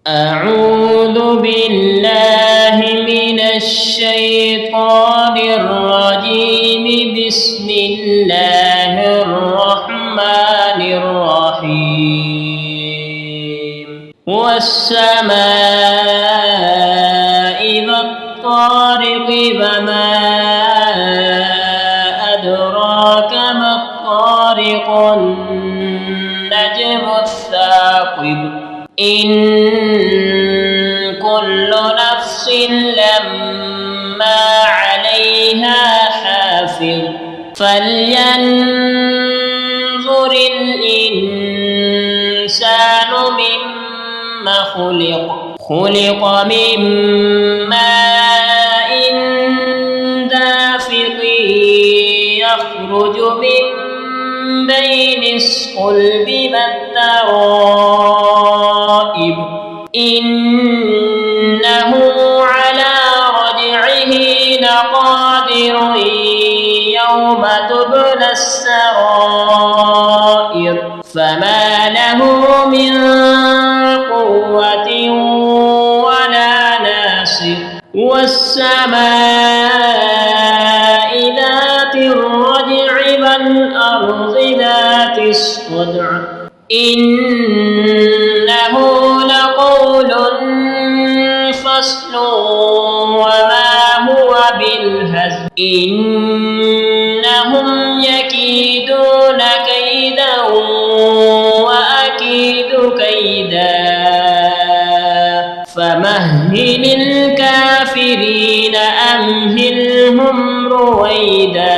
أعوذ بالله من الشيطان الرجيم. بسم الله الرحمن الرحيم. والسماء والطارق وما أدراك ما الطارق النجم الثاقب. إن كل نفس لما عليها حافظ. فلينظر الإنسان مما خلق من ماء دافق يخرج من بين الصلب والترائب. إنه على رجعه لقادر يوم تبلى السرائر. فما له من قوة ولا ناصر. والسماء ذات الرجع والأرض ذات الصدع. إنه لقول فصل وما هو بالهزل. إنهم يكيدون كيدا وأكيد كيدا. فمهل الكافرين أمهلهم رويدا.